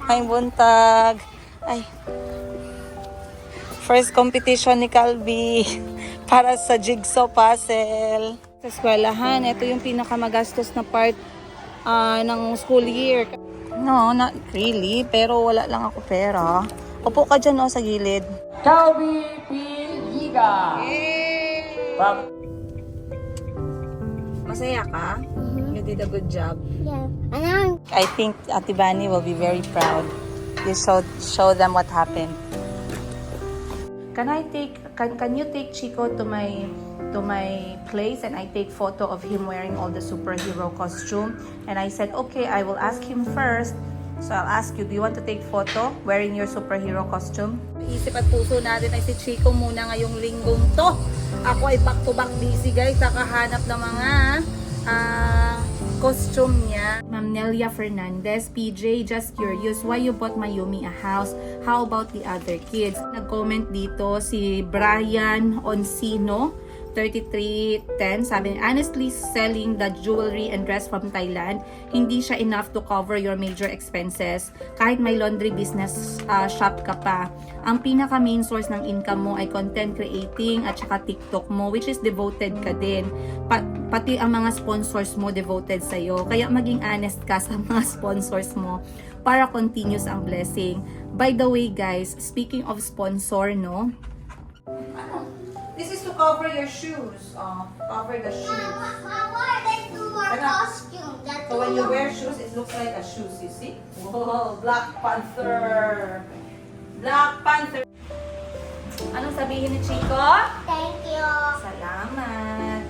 Ay, buntag. Ay. First competition ni Calvi para sa jigsaw puzzle. Sa eskwelahan, ito yung pinakamagastos na part ng school year. No, not really. Pero wala lang ako pera. Upo ka dyan, sa gilid. Calvi P. Higa. Masaya ka? You did a good job. Yeah. And I think Ate Bani will be very proud. You show them what happened. Can you take Chico to my place and I take photo of him wearing all the superhero costume? And I said, okay, I will ask him first. So I'll ask you, do you want to take photo wearing your superhero costume? Isip at puso natin ay si Chico muna ngayong linggong to. Ako ay back-to-back busy guys, kakahanap ng mga costume niya. Ma'am Nelia Fernandez, PJ, just curious, why you bought Mayumi a house? How about the other kids? Nag-comment dito si Brian Oncino, 3310, sabi niya, honestly, selling the jewelry and dress from Thailand, hindi siya enough to cover your major expenses. Kahit may laundry business shop ka pa. Ang pinaka main source ng income mo ay content creating at saka TikTok mo, which is devoted ka din. Pati ang mga sponsors mo devoted sa'yo. Kaya maging honest ka sa mga sponsors mo para continuous ang blessing. By the way guys, speaking of sponsor, no? This is to cover your shoes. Cover the shoes. let's do more costumes. So when you wear shoes, it looks like a shoes, you see? Whoa, Black Panther! Black Panther! Anong sabihin ni Chico? Thank you. Salamat!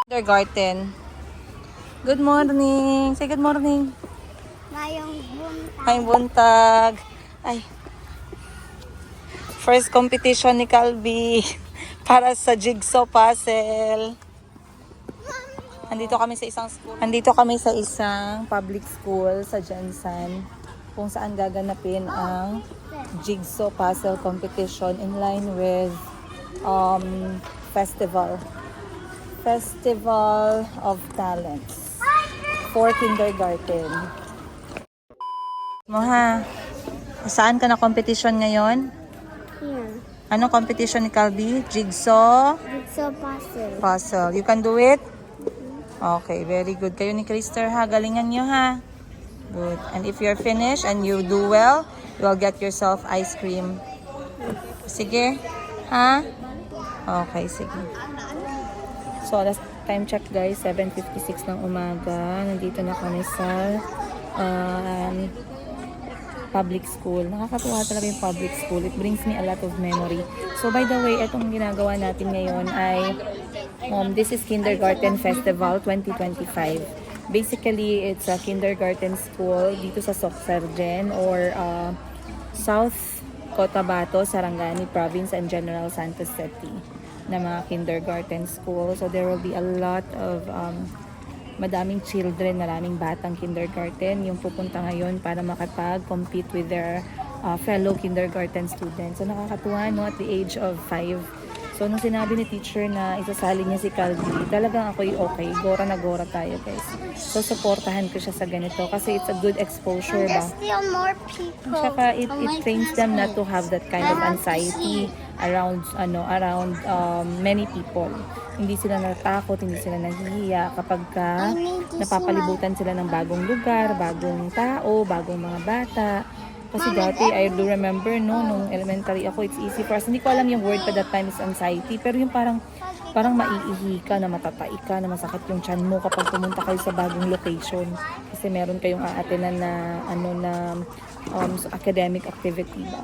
Kindergarten. Good morning! Say good morning! Ngayong buntag. Ay, buntag! Ay. First competition ni Calvi para sa jigsaw puzzle. Andito kami sa isang public school sa Jensen kung saan gaganapin ang jigsaw puzzle competition in line with festival of talents for kindergarten. Moha, saan ka na competition ngayon? Here. Anong competition ni Calvi? Jigsaw Jigsaw puzzle. puzzle. You can do it? Okay, very good. Kayo ni Krister ha, galingan nyo ha. Good. And if you're finished and you do well, you'll get yourself ice cream. Sige? Ha? Okay, sige. So, last time check guys, 7:56 ng umaga. Nandito na kami sa public school. Nakakatuwa talaga yung public school. It brings me a lot of memory. So by the way, itong ginagawa natin ngayon ay this is Kindergarten Festival 2025. Basically, it's a kindergarten school dito sa Sorsogon or South Cotabato, Sarangani Province and General Santos City na mga kindergarten school. So there will be a lot of madaming children, maraming batang kindergarten yung pupunta ngayon para makapag-compete with their fellow kindergarten students. So nakakatuwa, no, at the age of 5. So nung sinabi ni teacher na isasali niya si Calvi, talagang ako'y okay, gora na gora tayo guys. So supportahan ko siya sa ganito kasi it's a good exposure ba. There's still more people. Tsaka it trains them not to have that kind of anxiety around many people. Hindi sila natakot, hindi sila nahihiya kapag napapalibutan sila ng bagong lugar, bagong tao, bagong mga bata. Kasi dati, I do remember, no, nung elementary ako, it's easy for us. Hindi ko alam yung word pa that time is anxiety, pero yung parang maiihi ka, na matatai ka, na masakit yung tiyan mo kapag pumunta kayo sa bagong location. Kasi meron kayong aatenan na academic activity ba.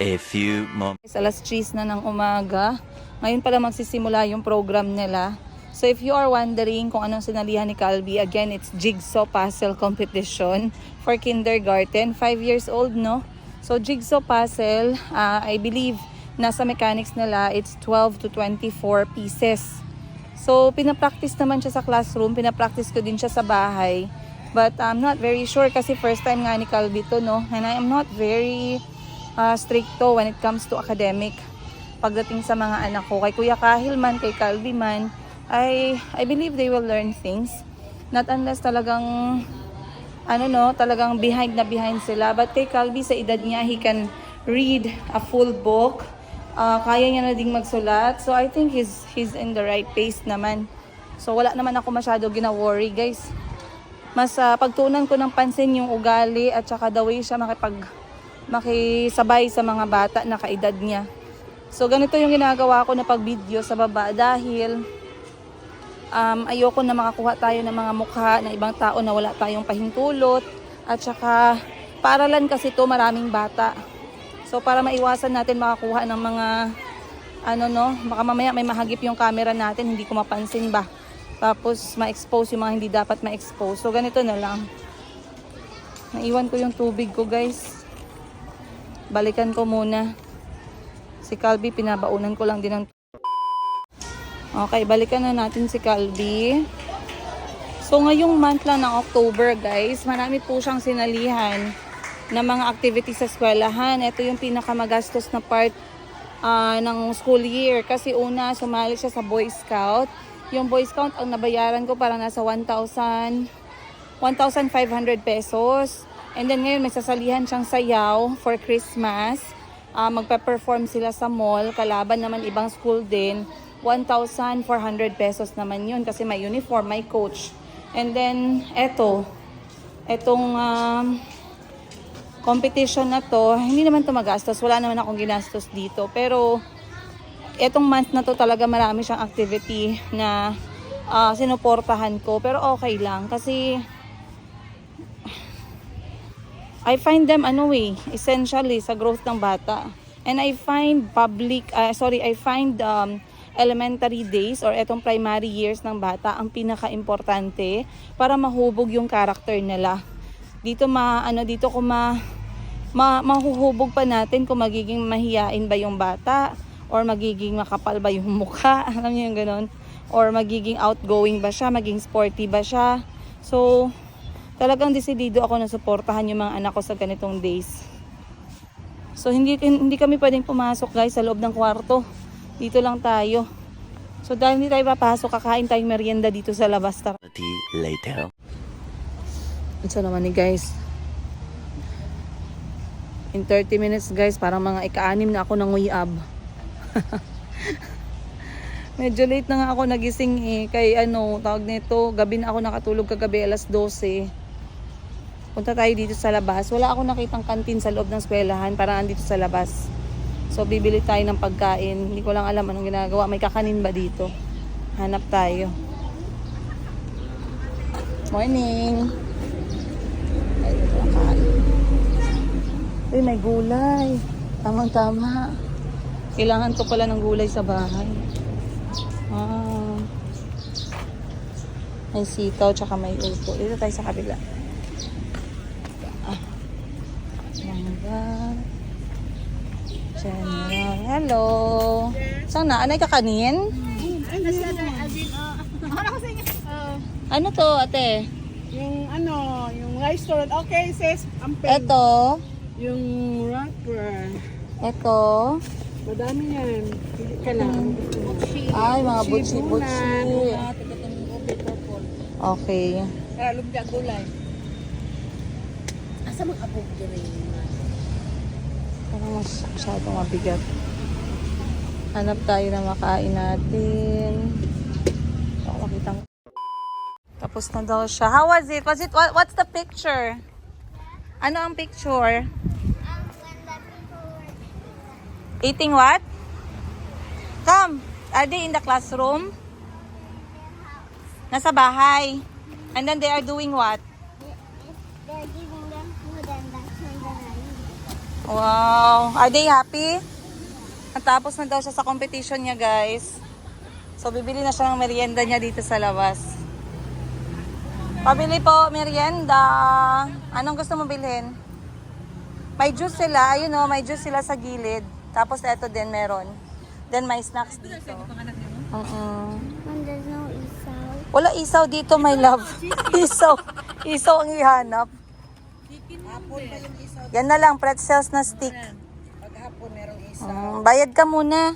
A few moments. Alas 3 na ng umaga. Ngayon pala magsisimula yung program nila. So if you are wondering kung anong sinalihan ni Calvi, again, it's jigsaw puzzle competition for kindergarten. 5 years old, no? So jigsaw puzzle, I believe, nasa mechanics nila, it's 12 to 24 pieces. So pinapractice naman siya sa classroom, pinapractice ko din siya sa bahay. But I'm not very sure kasi first time nga ni Calvi to, no? And I am not very stricto when it comes to academic. Pagdating sa mga anak ko, kay Kuya Kahil man, kay Calvi man, I believe they will learn things. Not unless talagang, talagang behind sila. But kay Calvi, sa edad niya, he can read a full book. Kaya niya na ding magsulat. So I think he's in the right pace naman. So wala naman ako masyado gina-worry, guys. Mas pagtunan ko ng pansin yung ugali at saka the way siya makisabay sa mga bata na kaedad niya. So ganito yung ginagawa ko na pag-video sa baba dahil ayoko na makakuha tayo ng mga mukha ng ibang tao na wala tayong pahintulot at saka paaralan kasi to maraming bata. So para maiwasan natin makakuha ng mga baka mamaya may mahagip yung camera natin, hindi ko mapansin ba. Tapos ma-expose yung mga hindi dapat ma-expose. So ganito na lang. Naiwan ko yung tubig ko, guys. Balikan ko muna. Si Calvi, pinabaunan ko lang din ng okay, balikan na natin si Calvi. So ngayong month lang ng October, guys, marami po siyang sinalihan na mga activities sa eskwelahan. Ito yung pinakamagastos na part ng school year. Kasi una, sumali siya sa Boy Scout. Yung Boy Scout, ang nabayaran ko parang nasa 1,500 pesos. And then ngayon may sasalihan siyang sayaw for Christmas. Magpa-perform sila sa mall. Kalaban naman ibang school din. 1,400 pesos naman yun kasi may uniform, may coach. And then etong competition na to, hindi naman to magastos. Wala naman akong ginastos dito. Pero etong month na to talaga marami siyang activity na sinuportahan ko. Pero okay lang kasi I find them essentially sa growth ng bata. And I find elementary days or etong primary years ng bata ang pinaka-importante para mahubog yung character nila. Dito mahuhubog pa natin kung magiging mahiyain ba yung bata or magiging makapal ba yung mukha, alam niyo yung ganon, or magiging outgoing ba siya, maging sporty ba siya. So talagang desidido ako na suportahan yung mga anak ko sa ganitong days. So hindi kami pwedeng pumasok, guys, sa loob ng kwarto. Dito lang tayo. So dahil hindi tayo papasok, kakain tayong merienda dito sa labas. Later. Ito naman ni guys. In 30 minutes, guys, parang mga ika-6 na ako ng uyab. Medyo late na nga ako nagising kay tawag nito, gabi na ako nakatulog kagabi alas 12. Punta tayo dito sa labas. Wala akong nakitang kantin sa loob ng eskwelahan, parang andito sa labas. So bibili tayo ng pagkain. Hindi ko lang alam anong ginagawa. May kakanin ba dito? Hanap tayo. Morning. Ay, ito ang kain. Uy, may gulay. Tamang-tama. Kailangan ko pala ng gulay sa bahay. May sitaw, tsaka may upo. Dito tayo sa kabila. Mangga. General. Hello. Saan na? Anay kakanin? Ano to, ate? Yung restaurant. Okay, sis. Ito. Yung wrapper. Ito. Madami yan. Pili ka lang. Ay, mga butsi-butsi. Okay. Lumpia gulay. Asa mag-abog rin? Parang masyadong mabigat. Hanap tayo na makain natin. Ako makita. Tapos na daw siya. How was it? What's the picture? Ano ang picture? Eating what? Come. Are they in the classroom? Nasa bahay. And then they are doing what? They're giving them food and that's when they're eating. Wow. Are they happy? Natapos na daw siya sa competition niya, guys. So, bibili na siya ng merienda niya dito sa labas. Pabili po, merienda. Anong gusto mo bilhin? May juice sila. Ayun o, may juice sila sa gilid. Tapos, eto din meron. Then, may snacks dito. When there's no isaw. Wala isaw dito, my love. Isaw. Isaw ang ihanap. Yan na lang, pretzels na stick. Paghapon merong isa. Bayad ka muna.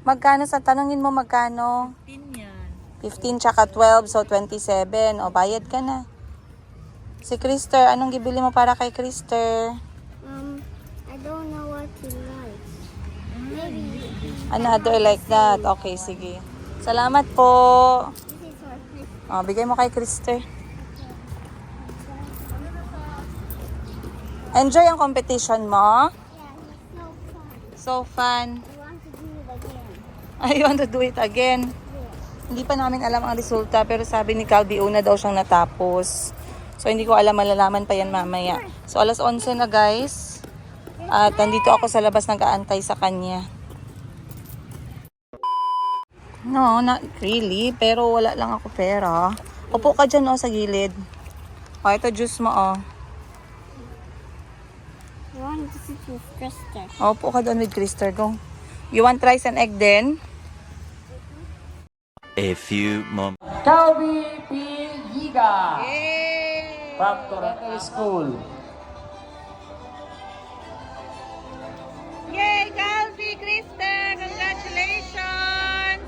Magkano sa tanungin mo magkano? 15 yan. 15 tsaka 12, so 27. O, bayad ka na. Si Krister, anong gibili mo para kay Krister? I don't know what he likes. Maybe Another like that. Okay, sige. Salamat po. this is for Christmas. O, bigay mo kay Krister. Enjoy ang competition mo. Yeah, it's So so fun. fun. I want I want to to do it again. do it again. Hindi pa namin alam ang resulta, pero sabi ni Calby, una daw siyang natapos. So, hindi ko alam, malalaman pa yan mamaya. So, alas 11 na, guys. At nandito ako sa labas nag-aantay sa kanya. No, not really. Pero wala lang ako pera. Upo ka dyan, sa gilid. O, ito juice mo, I want to sit with Krista. Upo ka doon with Krister, go. You want rice and egg then? A few moments. Calvi P. Giga. From Toronto School. Yay, Calvi, Krister! Congratulations!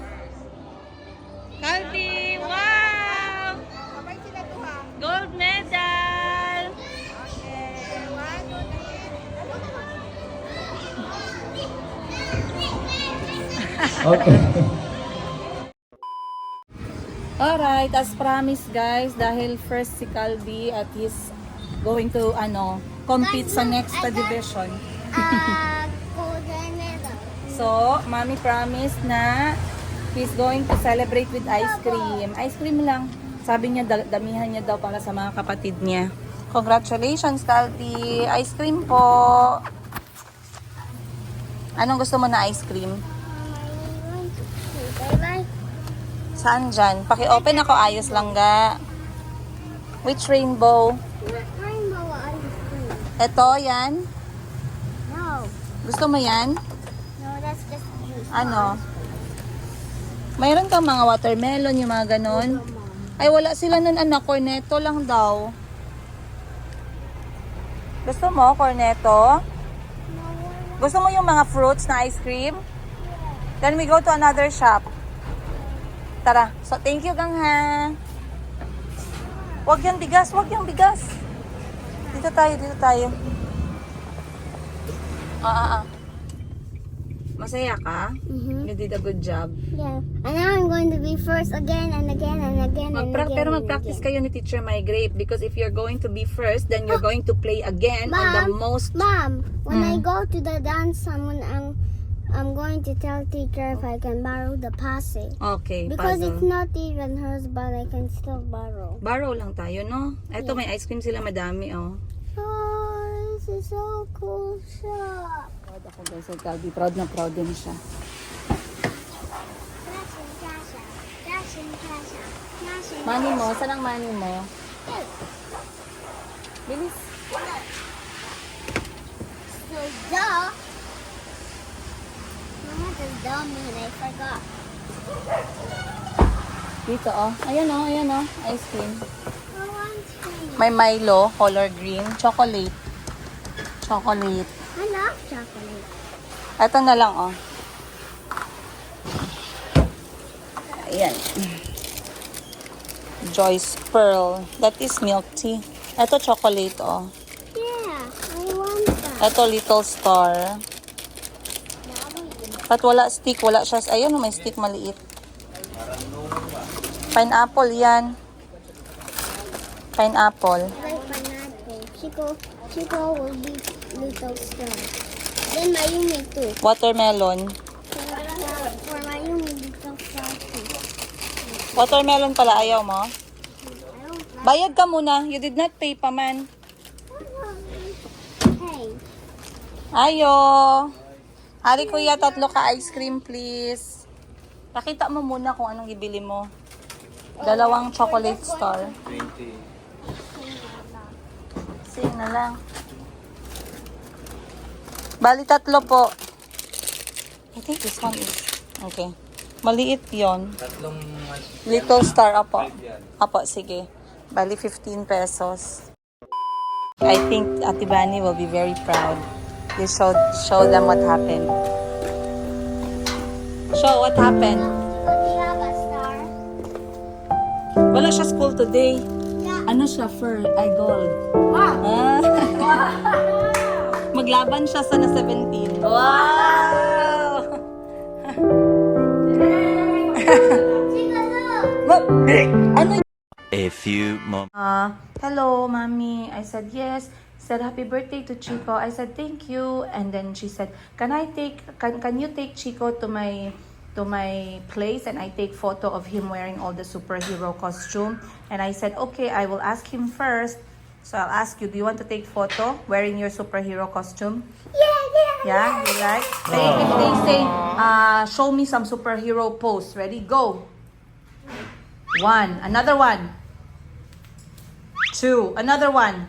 Calvi, wow! Gold medal! Okay. Alright, as promised guys, dahil first si Calvi at he's going to compete sa next division. Golden medal. So, Mommy promised na he's going to celebrate with ice cream. Ice cream lang. Sabi niya, damihan niya daw para sa mga kapatid niya. Congratulations, Calvi. Ice cream po. Anong gusto mo na ice cream? I want to say bye-bye. Saan dyan? Paki-open ako, ayos lang ga. Which rainbow? Not rainbow ice cream. Ito, yan. No. Gusto mo yan? No, that's just juice. Ano? Mayroon kang mga watermelon, yung mga ganon. Ay, wala sila nun, anak. Cornetto lang daw. Gusto mo, cornetto? Gusto mo yung mga fruits na ice cream? Then we go to another shop. Tara. So, thank you, gang ha. Wag yung bigas, wag yung bigas. Dito tayo, dito tayo. Masaya ka? You did a good job. Yeah. And now I'm going to be first again and again and again and again. Pero mag-practice kayo ni Teacher My Grape because if you're going to be first, then you're going to play again on the most... Mom, when I go to the dance, I'm going to tell teacher if I can borrow the puzzle. Okay, Because puzzle. it's not even hers, but I can still borrow. Borrow lang tayo, no? Eto, may ice cream sila madami, oh. Oh, this is so cool shop. Proud ako guys, so Calvi. Proud na proud din siya. Money mo, saan ang money mo? Bilis. So duh. What does duh mean? I forgot. Dito, oh. Ayan, oh. Ice cream. I want to. May Milo, color green. Chocolate. Chocolate. I love chocolate. Ito na lang, oh. Ayan. Joyce Pearl. That is milk tea. Ito chocolate, oh. Yeah, I want that. Ito Little Star. At wala stick. Wala siya. Ayan, may stick maliit. Pineapple yan. Pineapple. I like pineapple. Chico will be little star. Then Mayumi too. Watermelon. For Mayumi, little star too. Watermelon pala. Ayaw mo? I don't like. Bayad ka muna. You did not pay pa man. Hey, Ayo. Hari kuya, 3 ka ice cream please. Pakita mo muna kung anong ibili mo. 2 chocolate star. 20. Sige na lang. Bali 3 po. I think this one is... Okay. Maliit yon. Little star, apo. Apo, sige. Bali 15 pesos. I think Ate Bani will be very proud. You show them what happened. Show what happened. Do you have a star? Wala siya school today. Yeah. Ano siya, fur? Ay, gold. Wow. Ah. Maglaban siya sa na 17. Wow! Ano? A few moments. Hello, mommy. I said yes. Said happy birthday to Chico. I said thank you. And then she said, can you take Chico to my place and I take photo of him wearing all the superhero costume? And I said, okay, I will ask him first. So I'll ask you, do you want to take photo wearing your superhero costume? Yeah, you like? Say, if they say, show me some superhero pose. Ready? Go. 1. Another one. 2. Another one.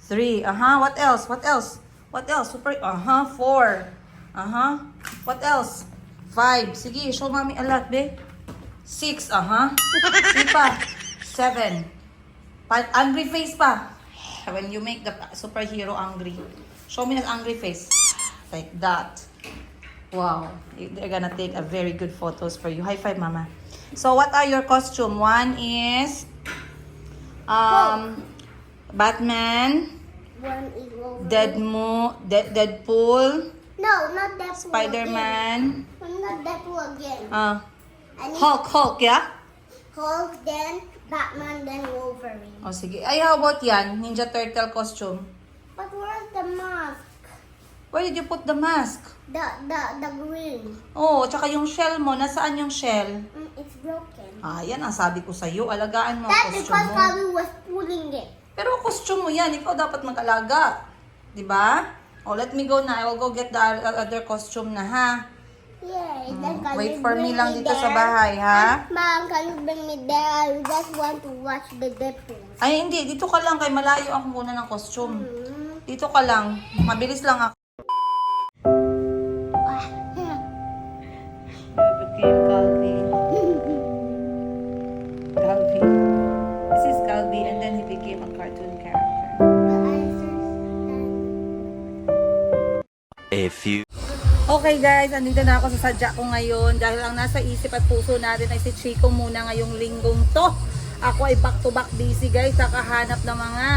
3. What else? What else? What else? 4. What else? 5. Sige, show mommy a lot, babe. 6. Sige pa. 7. Angry face pa. When you make the superhero angry. Show me an angry face. Like that. Wow. They're gonna take a very good photos for you. High five, mama. So, what are your costume? One is Batman, One is Wolverine. Deadpool, No, not Deadpool. Spider-Man, Again. Not Deadpool again. uh, I need Hulk, yeah? Hulk, then Batman, then Wolverine. O, sige. Ay, how about yan? Ninja Turtle costume. But where's the mask? Where did you put the mask? The green. Oh, tsaka yung shell mo. Nasaan yung shell? It's broken. Ah, yan ang sabi ko sa'yo. Alagaan mo ang That's costume because mo. Bobby was pulling it. Pero costume mo yan. Ikaw dapat mag-alaga. Diba? Oh, let me go na. I will go get the other costume na, ha? Yay. Then can Wait you for me bring lang dito sa there? bahay, ha? Mom, can you bring me there? I just want to watch the Deadpool. Ay, hindi. Dito ka lang. Kay malayo ako muna ng costume. Dito ka lang. Mabilis lang ako. Became Calvi. Calvi. This is Calvi, and then he became a cartoon character. A few. Okay guys, andito na ako sa sadya ko ngayon dahil ang nasa isip at puso natin ay si Chico muna ngayong linggong to. Ako ay back to back busy guys, kakahanap ng mga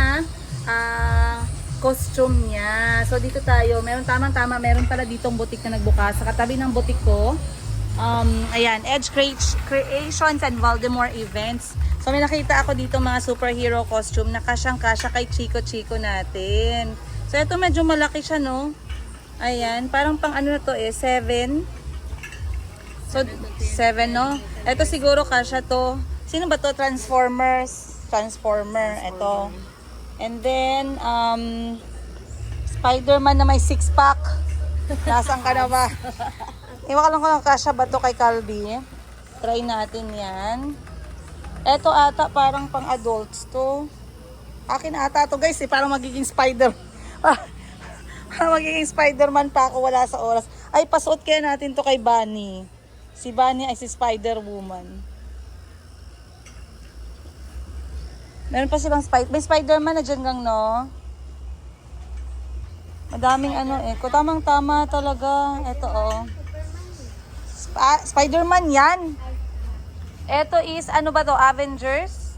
costume niya. So dito tayo, meron tamang-tama, meron pala ditong butik na nagbukas. Sa katabi ng butik ko, ayan, Edge Creations and Voldemort Events. So may nakita ako dito mga superhero costume na kasyang-kasya kay Chico natin. So ito medyo malaki siya, no? Ayan, parang pang ano na to 7. So 7, no? Ito siguro kasya to. Sino ba to? Transformer. Ito. And then Spider-Man na may 6-pack. Nasaan ka na ba? Iwan ko lang kasya ba to kay Calvi. Try natin yan. Ito ata parang pang adults to. Akin ata to guys, parang magiging Parang magiging Spider-Man pa ako, wala sa oras. Ay, pasuot kaya natin to kay Bunny. Si Bunny ay si Spider-Woman. Meron pa silang may Spider-Man na dyan gang, no? Madaming ano eh. Tamang-tama talaga. Ito, oh. Spider-Man yan. Ito is, ano ba to? Avengers?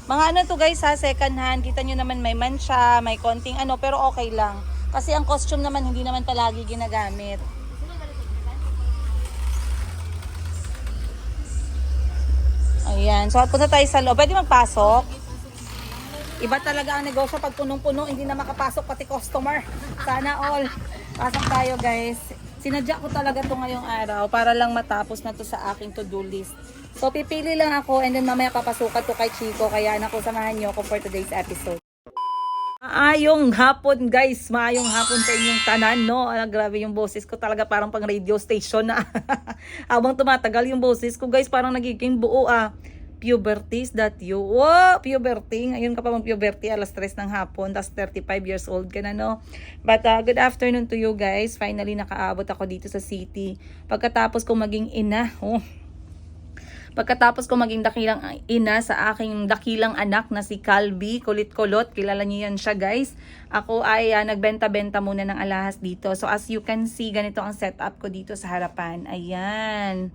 Mga ano to guys ha, second hand. Kita nyo naman may mancha, may konting ano, pero okay lang. Kasi ang costume naman, hindi naman palagi ginagamit. Ayan, so punta tayo sa loob. Pwede magpasok? Iba talaga ang negosyo pag punong-puno, hindi na makapasok pati customer. Sana all. Pasok tayo guys. Sinadya ko talaga to ngayong araw para lang matapos na to sa aking to-do list. So pipili lang ako and then mamaya papasukan to kay Chico. Kaya anak ko, samahan niyo ako for today's episode. Maayong hapon guys. Maayong hapon sa inyong tanan, no? Grabe yung boses ko talaga parang pang radio station na. Habang tumatagal yung boses ko guys, parang nagiging buo Puberty, is that you? Wow, puberty. Ngayon ka pa mag-puberty, alas 3 ng hapon, tas 35 years old ka na, no? But good afternoon to you guys. Finally, nakaabot ako dito sa city. Pagkatapos kong maging ina, Pagkatapos ko maging dakilang ina sa aking dakilang anak na si Calby, kulit-kulot, kilala niyo yan siya guys. Ako ay nagbenta-benta muna ng alahas dito. So as you can see, ganito ang setup ko dito sa harapan. Ayan.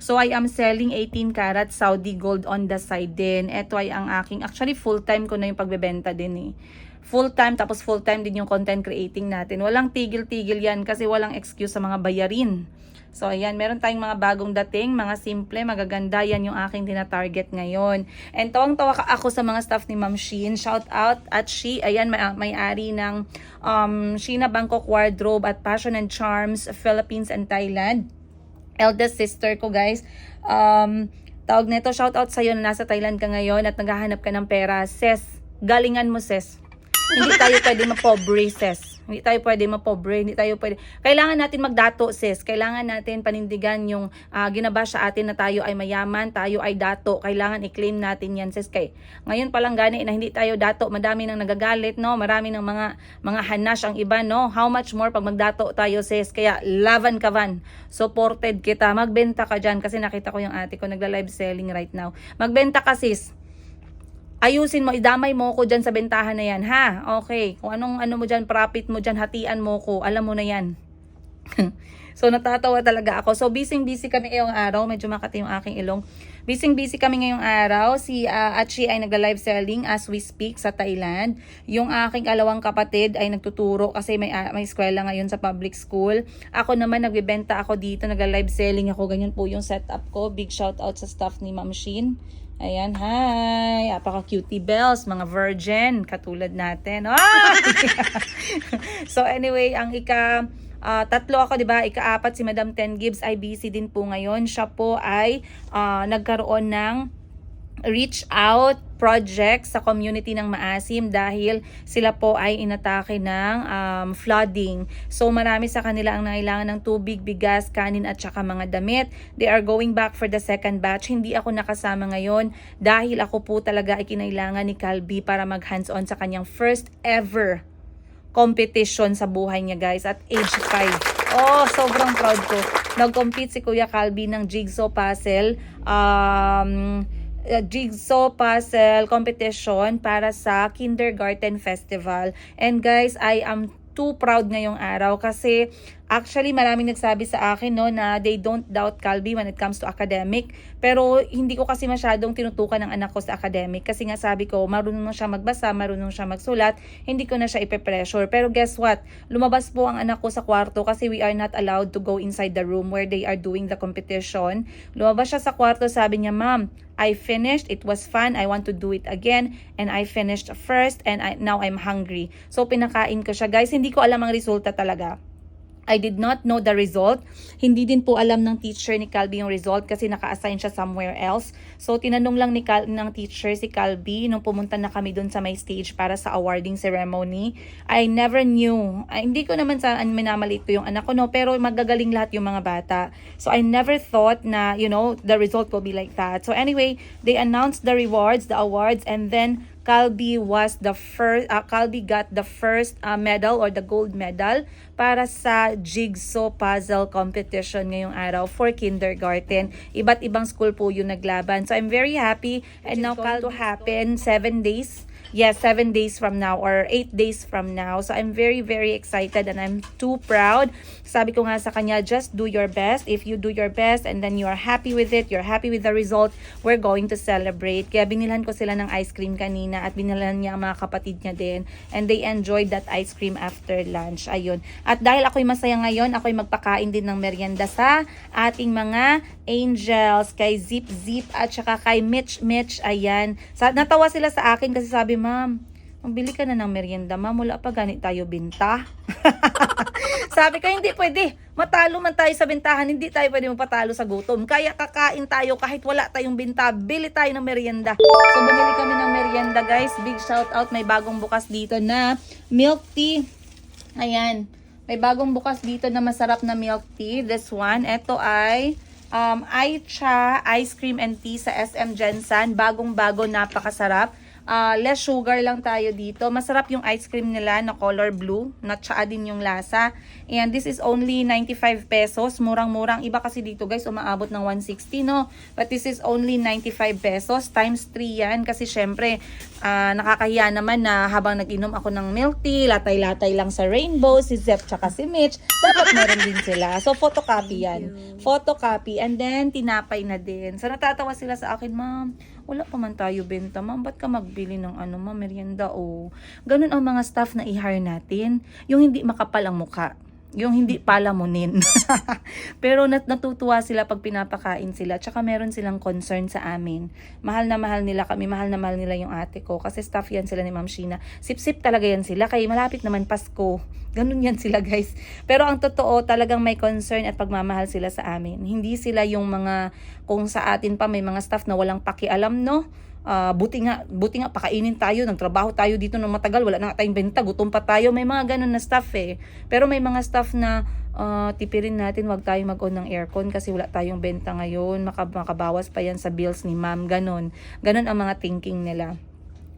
So I am selling 18 karat Saudi gold on the side din. Ito ay ang aking, actually full-time ko na yung pagbebenta din eh. Full-time, tapos full-time din yung content creating natin. Walang tigil-tigil yan kasi walang excuse sa mga bayarin. So ayan, meron tayong mga bagong dating, mga simple, magaganda, yan yung aking tina-target ngayon. And tawang-tawa ako sa mga staff ni Ma'am Sheen. Shout out at she, ayan, may-ari ng Sheena Bangkok Wardrobe at Passion and Charms, Philippines and Thailand. Eldest sister ko guys. Tawag nito, shout out sa'yo na nasa Thailand ka ngayon at naghahanap ka ng pera. Sis, galingan mo sis. Hindi tayo pwede mapobre sis. Hindi tayo pwede mapobre. Hindi tayo pwede. Kailangan natin magdato sis. Kailangan natin panindigan yung ginabash sa atin na tayo ay mayaman, tayo ay dato. Kailangan i-claim natin yan sis. Ngayon palang gani na hindi tayo dato. Madami nang nagagalit no. Marami ng mga hanash ang iba no. How much more pag magdato tayo sis. Kaya laban ka van. Supported kita. Magbenta ka dyan kasi nakita ko yung ate ko nagla-live selling right now. Magbenta ka sis. Ayusin mo, idamay mo ko dyan sa bentahan na yan, ha? Okay, kung anong mo dyan, profit mo dyan, hatian mo ko, alam mo na yan. So, natatawa talaga ako. So, busy kami ngayong araw. Medyo makati yung aking ilong. Busy kami ngayong araw. Si Achi ay nagla-live selling as we speak sa Thailand. Yung aking alawang kapatid ay nagtuturo kasi may eskwela ngayon sa public school. Ako naman, nagbibenta ako dito, nagla-live selling ako. Ganyan po yung setup ko. Big shout out sa staff ni Ma'am Sheen. Ayan, hi! Apaka-cutie bells, mga virgin, katulad natin. Oh! So anyway, ang tatlo ako, di ba? Ika-apat si Madam Ten Gibbs ay busy din po ngayon. Siya po ay nagkaroon ng reach out project sa community ng Maasim dahil sila po ay inatake ng flooding. So marami sa kanila ang nangailangan ng tubig, bigas, kanin at saka mga damit. They are going back for the second batch. Hindi ako nakasama ngayon dahil ako po talaga ay kinailangan ni Calby para mag hands-on sa kanyang first ever competition sa buhay niya guys at age 5. Oh, sobrang proud ko. Nag-compete si Kuya Calby ng jigsaw puzzle competition para sa Kindergarten Festival. And guys, I am too proud ngayong araw kasi actually maraming nagsabi sa akin no na they don't doubt Calby when it comes to academic, pero hindi ko kasi masyadong tinutukan ng anak ko sa academic kasi nga sabi ko marunong siya magbasa, marunong siya magsulat, hindi ko na siya ipe-pressure. Pero guess what, lumabas po ang anak ko sa kwarto kasi we are not allowed to go inside the room where they are doing the competition. Lumabas siya sa kwarto, sabi niya, "Ma'am, I finished, it was fun, I want to do it again, and I finished first, and now I'm hungry." So pinakain ko siya guys, hindi ko alam ang resulta talaga. I did not know the result. Hindi din po alam ng teacher ni Calby yung result kasi naka-assign siya somewhere else. So, tinanong lang ng teacher si Calby nung pumunta na kami dun sa may stage para sa awarding ceremony. I never knew. Hindi ko naman sa minamaliit ko yung anak ko, no? Pero magagaling lahat yung mga bata. So, I never thought na, the result will be like that. So, anyway, they announced the rewards, the awards, and then Calby was the first, Calby got the first medal or the gold medal para sa jigsaw puzzle competition ngayong araw for kindergarten. Iba't ibang school po yung naglaban. So I'm very happy, and now going to happen 7 days. Yes, 7 days from now or 8 days from now. So I'm very, very excited and I'm too proud. Sabi ko nga sa kanya, just do your best. If you do your best and then you are happy with it, you're happy with the result, we're going to celebrate. Kaya binilhan ko sila ng ice cream kanina at binilhan niya ang mga kapatid niya din. And they enjoyed that ice cream after lunch. Ayun. At dahil ako'y masaya ngayon, ako'y magpakain din ng merienda sa ating mga angels, kay Zip Zip at saka kay Mitch Mitch. Ayan. Natawa sila sa akin kasi sabi, "Ma'am, magbili ka na ng merienda, ma'am. Wala pa ganit tayo binta." Sabi ko, hindi pwede. Matalo man tayo sa bintahan, hindi tayo pwede mapatalo sa gutom. Kaya kakain tayo kahit wala tayong binta. Bili tayo ng merienda. So, bumili kami ng merienda, guys. Big shout out. May bagong bukas dito na milk tea. Ayan. May bagong bukas dito na masarap na milk tea. This one. Ito ay Aicha Ice Cream and Tea sa SM Jensen. Bagong-bago, napakasarap. Less sugar lang tayo dito. Masarap yung ice cream nila na color blue. Natsaa din yung lasa. And this is only 95 pesos. Murang-murang. Iba kasi dito guys, umaabot ng 160, no? But this is only 95 pesos. Times 3 yan. Kasi syempre, nakakahiya naman na habang nag-inom ako ng milk tea, latay-latay lang sa Rainbow, si Zep tsaka si Mitch, dapat meron din sila. So, photocopy yan. Photocopy. And then, tinapay na din. So, natatawa sila sa akin, ma'am, wala pa man tayo benta, ma'am. Ba't ka magbili ng ma'am, merienda o? Ganun ang mga staff na i-hire natin. Yung hindi makapal ang mukha. Yung hindi palamunin. Pero natutuwa sila pag pinapakain sila. Tsaka meron silang concern sa amin. Mahal na mahal nila kami. Mahal na mahal nila yung ate ko. Kasi staff yan sila ni Ma'am Sheena. Sip-sip talaga yan sila. Kaya malapit naman Pasko. Ganun yan sila guys. Pero ang totoo, talagang may concern at pagmamahal sila sa amin. Hindi sila yung mga, kung sa atin pa may mga staff na walang pakialam, no? Buti nga pakainin tayo, nagtrabaho tayo dito ng matagal, wala na tayong benta, gutom pa tayo. May mga ganun na staff eh. Pero may mga staff na tipirin natin, wag tayong mag-on ng aircon kasi wala tayong benta ngayon, makabawas pa yan sa bills ni ma'am. Ganun ang mga thinking nila.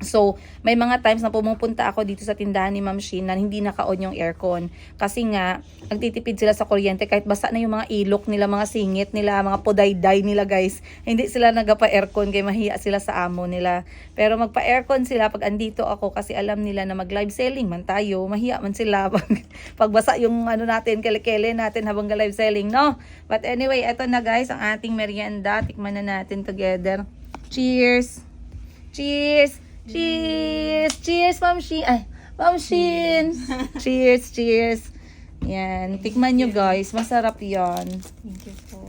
So, may mga times na pumupunta ako dito sa tindahan ni Ma'am Shin na hindi naka-on yung aircon. Kasi nga, nagtitipid sila sa kuryente kahit basa na yung mga ilok nila, mga singit nila, mga podayday nila guys. Hindi sila nagpa-aircon kaya mahiya sila sa amo nila. Pero magpa-aircon sila pag andito ako kasi alam nila na mag-live selling man tayo. Mahiya man sila pag basa yung natin, kele-kele natin habang live selling, no? But anyway, eto na guys, ang ating merienda. Tikman na natin together. Cheers! Cheers! Cheers! Cheers, Ma'am Shin! Ay, Ma'am Shin! Cheers, cheers! Yan, tikman nyo guys. Masarap yan. Thank you po.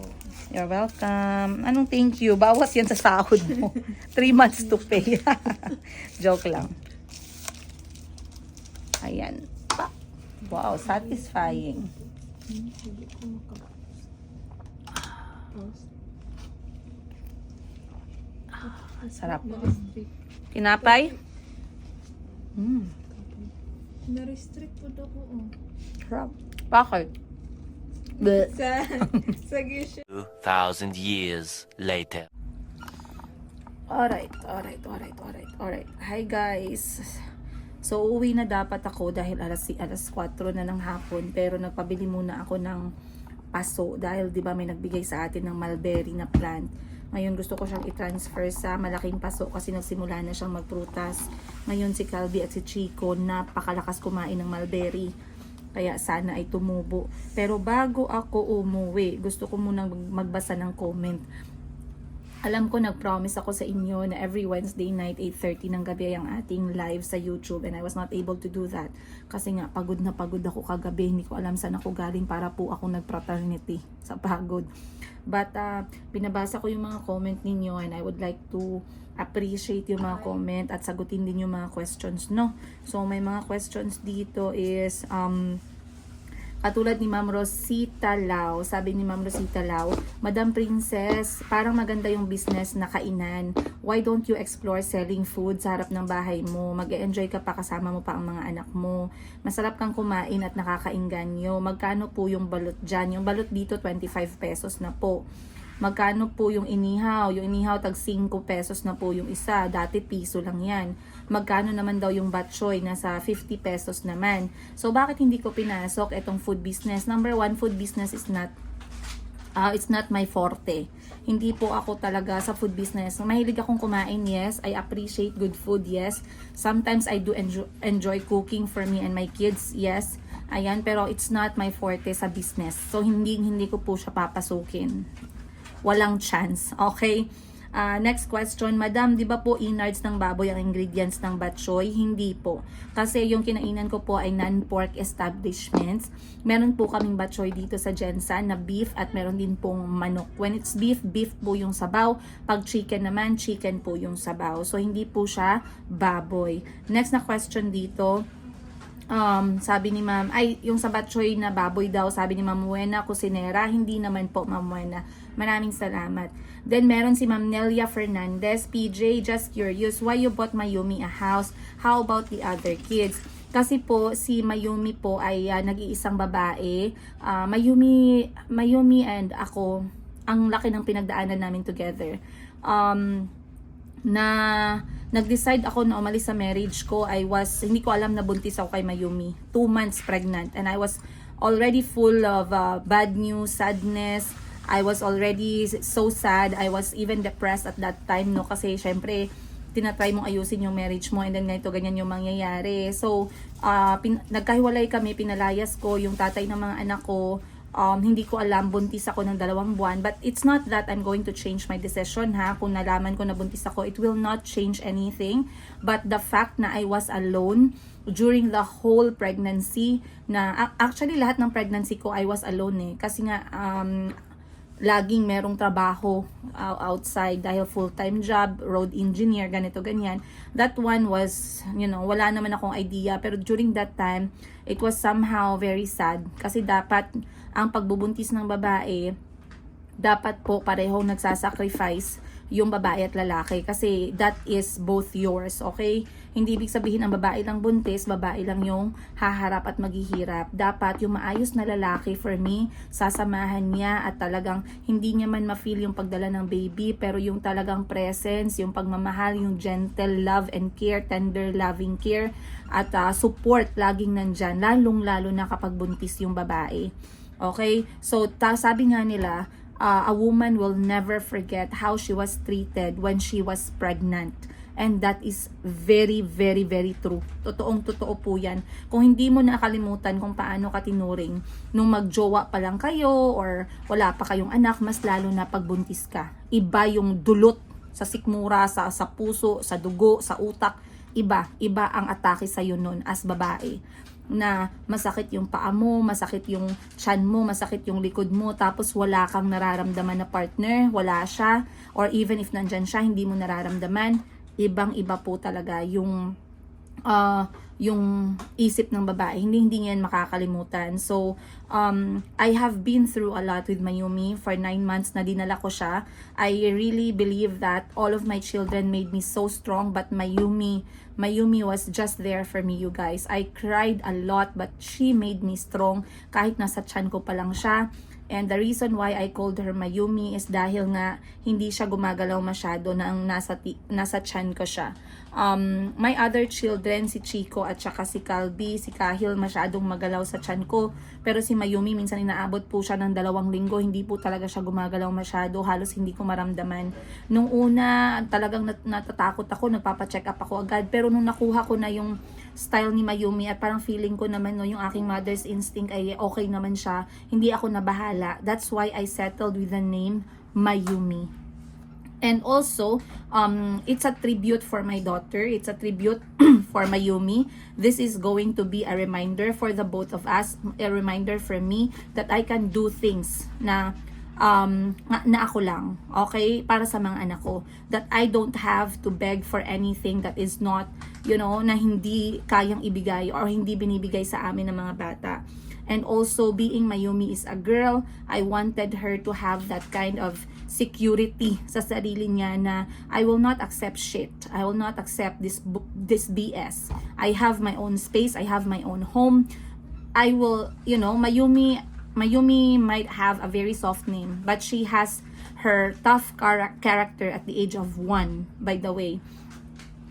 You're welcome. Anong thank you? Bawas yan sa sahod mo. 3 months to pay. Joke lang. Ayan. Wow, satisfying. Sarap. Tinapay? Na-restrict po daw po. Sarap. Bakit? Bleh. Sa gisyo. 2,000 years later. Alright. Hi guys. So, uuwi na dapat ako dahil alas 4 na ng hapon. Pero nagpabili muna ako ng paso dahil 'di ba may nagbigay sa atin ng mulberry na plant. Ngayon gusto ko siyang i-transfer sa malaking paso kasi nagsimula na siyang magprutas. Ngayon si Calvi at si Chico napakalakas kumain ng mulberry. Kaya sana ay tumubo. Pero bago ako umuwi, gusto ko munang magbasa ng comment. Alam ko nag-promise ako sa inyo na every Wednesday night 8:30 ng gabi ang ating live sa YouTube and I was not able to do that kasi nga pagod na pagod ako kagabi, hindi ko alam saan ako galing para po ako nag-fraternity sa pagod. But binabasa ko yung mga comment ninyo and I would like to appreciate yung mga comment at sagutin din yung mga questions, no? So may mga questions dito is katulad ni Ma'am Rosita Lau, sabi ni Ma'am Rosita Lau, Madam Princess, parang maganda yung business na kainan. Why don't you explore selling food sa harap ng bahay mo? Mag-e-enjoy ka pa kasama mo pa ang mga anak mo. Masarap kang kumain at nakakainganyo. Magkano po yung balot dyan? Yung balot dito 25 pesos na po. Magkano po yung inihaw? Yung inihaw tag 5 pesos na po yung isa. Dati piso lang yan. Magkano naman daw yung batchoy? Nasa 50 pesos naman. So bakit hindi ko pinasok itong food business? Number 1, food business is not it's not my forte. Hindi po ako talaga sa food business. Mahilig akong kumain, yes. I appreciate good food, yes. Sometimes I do enjoy cooking for me and my kids, yes. Ayan, pero it's not my forte sa business. So hindi ko po siya papasukin. Walang chance. Okay? Next question. Madam, di ba po innards ng baboy ang ingredients ng batchoy? Hindi po. Kasi yung kinainan ko po ay non-pork establishments. Meron po kaming batchoy dito sa Jensen na beef at meron din pong manok. When it's beef, beef po yung sabaw. Pag chicken naman, chicken po yung sabaw. So, hindi po siya baboy. Next na question dito. Sabi ni ma'am, ay yung sa batchoy na baboy daw, sabi ni Ma'am Wena Cusinera, hindi naman po Ma'am Wena. Maraming salamat. Then meron si Ma'am Nelia Fernandez, PJ, just curious, why you bought Mayumi a house? How about the other kids? Kasi po si Mayumi po ay nag-iisang babae. Mayumi and ako, ang laki ng pinagdaanan namin together. na nag-decide ako na umalis sa marriage ko, hindi ko alam na buntis ako kay Mayumi. 2 months pregnant. And I was already full of bad news, sadness. I was already so sad. I was even depressed at that time, no? Kasi syempre, tinatry mong ayusin yung marriage mo and then ganito, ganyan yung mangyayari. So, nagkahiwalay kami, pinalayas ko yung tatay ng mga anak ko. Hindi ko alam, buntis ako ng 2 buwan. But it's not that I'm going to change my decision, ha. Kung nalaman ko na buntis ako, it will not change anything. But the fact na I was alone during the whole pregnancy, na actually lahat ng pregnancy ko, I was alone eh. Kasi nga, laging merong trabaho outside dahil full-time job, road engineer, ganito, ganyan. That one was, wala naman akong idea. Pero during that time, it was somehow very sad. Kasi dapat, ang pagbubuntis ng babae, dapat po parehong nagsasacrifice yung babae at lalaki. Kasi that is both yours, okay? Hindi ibig sabihin ang babae lang buntis, babae lang yung haharap at maghihirap. Dapat yung maayos na lalaki, for me, sasamahan niya at talagang hindi niya man ma-feel yung pagdala ng baby, pero yung talagang presence, yung pagmamahal, yung gentle love and care, tender loving care, at support laging nandyan, lalong-lalo na kapag buntis yung babae. Okay? So, sabi nga nila, a woman will never forget how she was treated when she was pregnant. And that is very, very, very true. Totoong-totoo po yan. Kung hindi mo nakalimutan kung paano ka tinuring nung magjowa pa lang kayo or wala pa kayong anak, mas lalo na pagbuntis ka. Iba yung dulot sa sikmura, sa puso, sa dugo, sa utak. Iba ang atake sa'yo nun as babae. Na masakit yung paa mo, masakit yung tiyan mo, masakit yung likod mo, tapos wala kang nararamdaman na partner, wala siya, or even if nandyan siya, hindi mo nararamdaman. Ibang-iba po talaga yung isip ng babae. Hindi yan makakalimutan. So, I have been through a lot with Mayumi. For 9 months na dinala ko siya. I really believe that all of my children made me so strong, but Mayumi was just there for me, you guys. I cried a lot, but she made me strong kahit nasa tiyan ko pa lang siya. And the reason why I called her Mayumi is dahil nga hindi siya gumagalaw masyado na ang nasa tiyan ko siya. My other children, si Chico at saka si Calby, si Kahil, masyadong magalaw sa tiyan ko. Pero si Mayumi, minsan inaabot po siya ng 2 linggo, hindi po talaga siya gumagalaw masyado, halos hindi ko maramdaman. Nung una, talagang natatakot ako, nagpapacheck up ako agad. Pero nung nakuha ko na yung style ni Mayumi at parang feeling ko naman, no, yung aking mother's instinct ay okay naman siya, hindi ako nabahala. That's why I settled with the name Mayumi. And also, it's a tribute for my daughter. It's a tribute for Mayumi. This is going to be a reminder for the both of us, a reminder for me that I can do things na ako lang, okay, para sa mga anak ko, that I don't have to beg for anything that is not, na hindi kayang ibigay or hindi binibigay sa amin ng mga bata. And also, being Mayumi is a girl, I wanted her to have that kind of security sa sarili niya na I will not accept shit. I will not accept this BS. I have my own space. I have my own home. I will, Mayumi might have a very soft name, but she has her tough character at the age of 1, by the way.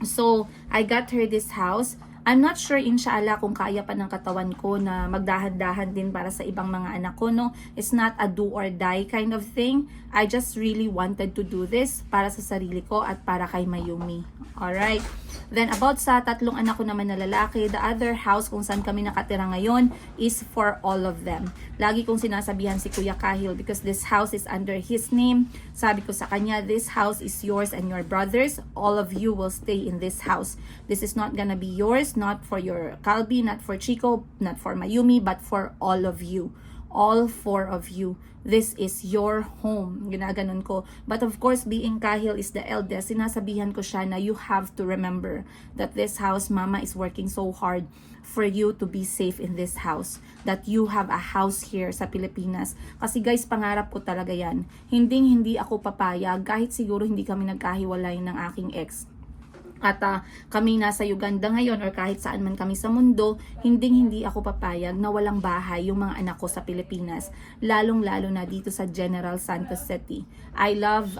So, I got her this house. I'm not sure, inshallah, kung kaya pa ng katawan ko na magdahan-dahan din para sa ibang mga anak ko, no? It's not a do or die kind of thing. I just really wanted to do this para sa sarili ko at para kay Mayumi. Alright? Then, about sa 3 anak ko naman na lalaki, the other house kung saan kami nakatira ngayon is for all of them. Lagi kong sinasabihan si Kuya Kahil because this house is under his name. Sabi ko sa kanya, this house is yours and your brothers. All of you will stay in this house. This is not gonna be yours, not for your Calby, not for Chico, not for Mayumi, but for all of you. All 4 of you. This is your home. Ginaganon ko. But of course, being Kahil is the eldest, sinasabihan ko siya na you have to remember that this house, Mama is working so hard for you to be safe in this house. That you have a house here sa Pilipinas. Kasi guys, pangarap ko talaga yan. Hindi ako papayag kahit siguro hindi kami nagkahiwalay ng aking ex. At kami nasa Uganda ngayon or kahit saan man kami sa mundo, hindi ako papayag na walang bahay yung mga anak ko sa Pilipinas, lalong-lalo na dito sa General Santos City. I love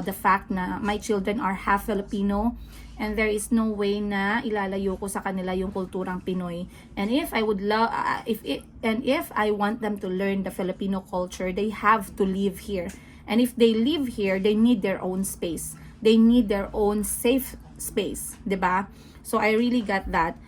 the fact na my children are half Filipino, and there is no way na ilalayo ko sa kanila yung kulturang Pinoy. And if I would love if I want them to learn the Filipino culture, they have to live here. And if they live here, they need their own space. They need their own safe space, 'di ba? So I really got that.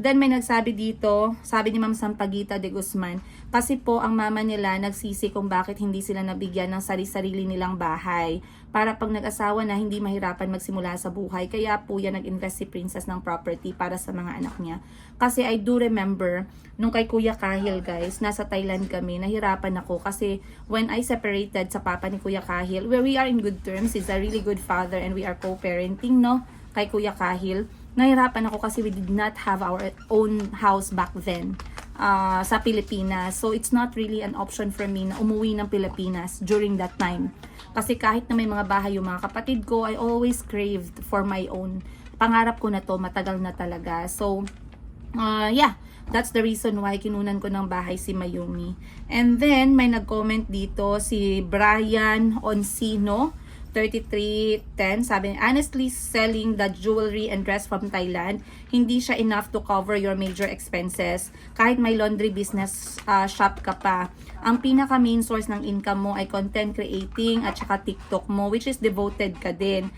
Then may nagsabi dito, sabi ni Ma'am Sampaguita de Guzman, kasi po ang mama nila nagsisi kung bakit hindi sila nabigyan ng sarili-sarili nilang bahay para pag nag-asawa na hindi mahirapan magsimula sa buhay. Kaya po yan nag-invest si Princess ng property para sa mga anak niya. Kasi I do remember nung kay Kuya Kahil, guys, nasa Thailand kami, nahirapan ako kasi when I separated sa papa ni Kuya Kahil, where we are in good terms, he's a really good father and we are co-parenting, no, kay Kuya Kahil. Nahirapan ako kasi we did not have our own house back then sa Pilipinas. So, it's not really an option for me na umuwi ng Pilipinas during that time. Kasi kahit na may mga bahay yung mga kapatid ko, I always craved for my own. Pangarap ko na to, matagal na talaga. So, yeah, that's the reason why kinunan ko ng bahay si Mayumi. And then, may nag-comment dito si Brian Oncino, 3310, sabi niya, honestly, selling the jewelry and dress from Thailand, hindi siya enough to cover your major expenses. Kahit may laundry business shop ka pa. Ang pinaka main source ng income mo ay content creating at saka TikTok mo, which is devoted ka din.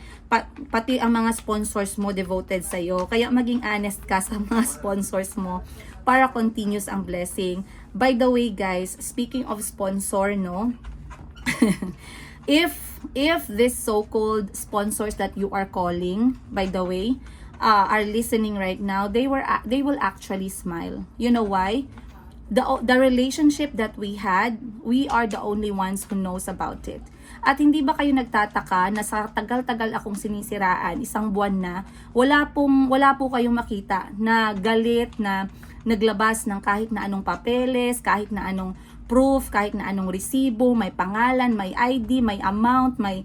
Pati ang mga sponsors mo devoted sa'yo. Kaya maging honest ka sa mga sponsors mo para continuous ang blessing. By the way, guys, speaking of sponsor, no? If this so-called sponsors that you are calling, by the way, are listening right now, they will actually smile. You know why? The relationship that we had, we are the only ones who knows about it. At hindi ba kayo nagtataka na sa tagal-tagal akong sinisiraan, isang buwan na, wala po kayong makita na galit, na naglabas ng kahit na anong papeles, kahit na anong proof, kahit na anong resibo, may pangalan, may ID, may amount, may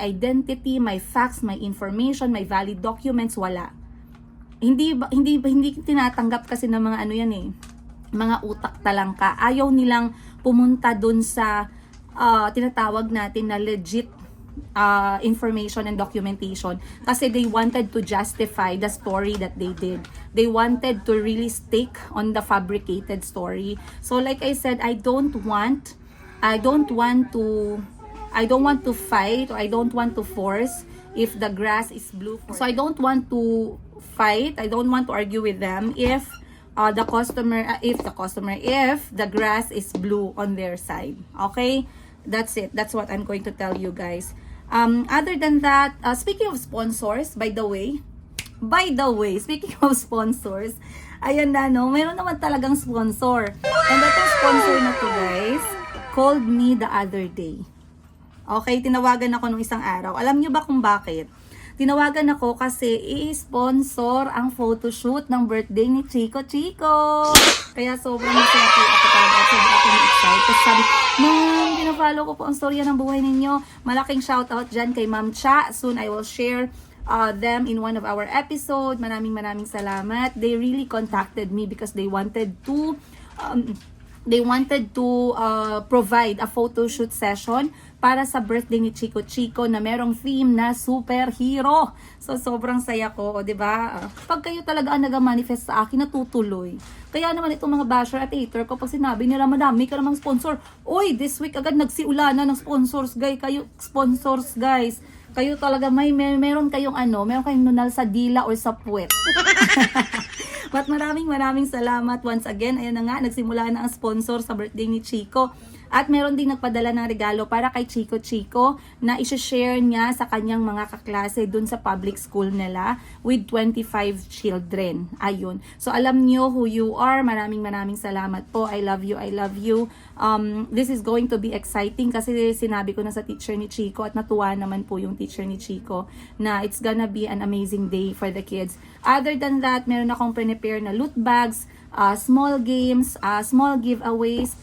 identity, may facts, may information, may valid documents, wala. Hindi tinatanggap kasi ng mga ano yan eh, mga utak talangka. Ayaw nilang pumunta dun sa tinatawag natin na legit information and documentation kasi they wanted to justify the story that they did. They wanted to really stick on the fabricated story. So like I said, I don't want to fight, or I don't want to force if the grass is blue. So I don't want to fight, I don't want to argue with them if the grass is blue on their side. Okay? That's it. That's what I'm going to tell you guys. Other than that, speaking of sponsors, by the way, speaking of sponsors, ayan na, no, meron naman talagang sponsor. And that sponsor na to, guys, called me the other day. Okay, tinawagan ako nung isang araw. Alam nyo ba kung bakit? Tinawagan ako kasi i-sponsor ang photoshoot ng birthday ni Chico Chico. Kaya sobrang masaya ako talaga. Sobrang ako na-excite. Tapos sabi, Ma'am, pinafollow ko po ang storya ng buhay ninyo. Malaking shoutout dyan kay Ma'am Cha. Soon I will share them in one of our episode. Maraming salamat. They really contacted me because they wanted to provide a photo shoot session para sa birthday ni Chico Chico na merong theme na superhero. So, sobrang saya ko, di ba? Pag kayo talaga ang nag-manifest sa akin, natutuloy. Kaya naman itong mga basher at hater ko, pag sinabi nila, madami ka namang sponsor. Oy, this week agad nagsiulana ng sponsors, guys. Sponsors, guys. Kayo talaga meron kayong nunal sa dila or sa puwet. But maraming salamat once again. Ayan na nga, nagsimula na ang sponsor sa birthday ni Chico. At meron din nagpadala ng regalo para kay Chico Chico na i-share niya sa kanyang mga kaklase dun sa public school nila with 25 children. Ayun. So alam niyo who you are. Maraming salamat po. I love you. This is going to be exciting kasi sinabi ko na sa teacher ni Chico at natuwa naman po yung teacher ni Chico na it's gonna be an amazing day for the kids. Other than that, meron akong prepare na loot bags, small games, small giveaways,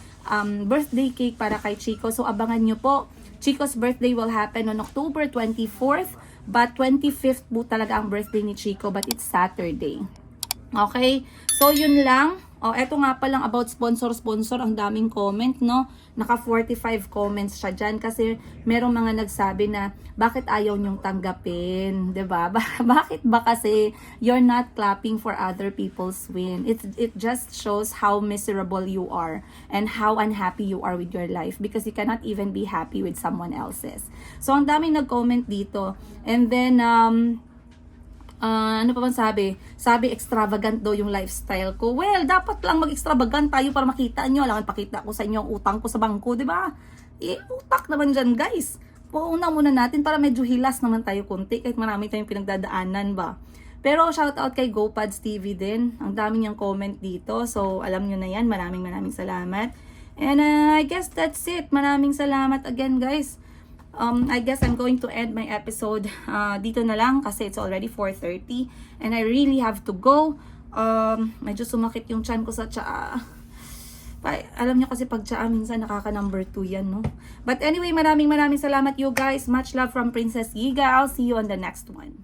birthday cake para kay Chico. So abangan nyo po. Chico's birthday will happen on October 24th, but 25th po talaga ang birthday ni Chico, but it's Saturday. Okay? So yun lang. Oh, eto nga palang about sponsor, ang daming comment, no? Naka 45 comments siya dyan kasi merong mga nagsabi na bakit ayaw niyong tanggapin, 'di ba? Bakit ba kasi you're not clapping for other people's win? It just shows how miserable you are and how unhappy you are with your life because you cannot even be happy with someone else's. So ang daming nag-comment dito. And then ano pa bang sabi? Sabi, extravagant daw yung lifestyle ko. Well, dapat lang mag-extravagant tayo para makita nyo. Alam, pakita ko sa inyo ang utang ko sa bangko, di ba? Utak naman dyan, guys. Puuna muna natin para medyo hilas naman tayo kunti kahit marami tayong pinagdadaanan ba. Pero shoutout kay GoPads TV din. Ang dami niyang comment dito. So, alam nyo na yan. Maraming salamat. And I guess that's it. Maraming salamat again, guys. I guess I'm going to end my episode dito na lang kasi it's already 4:30 and I really have to go. Medyo sumakit yung tiyan ko sa tsaa. Alam nyo kasi pag tsaa minsan nakaka number 2 yan, no? But anyway, maraming salamat you guys. Much love from Princess Yiga. I'll see you on the next one.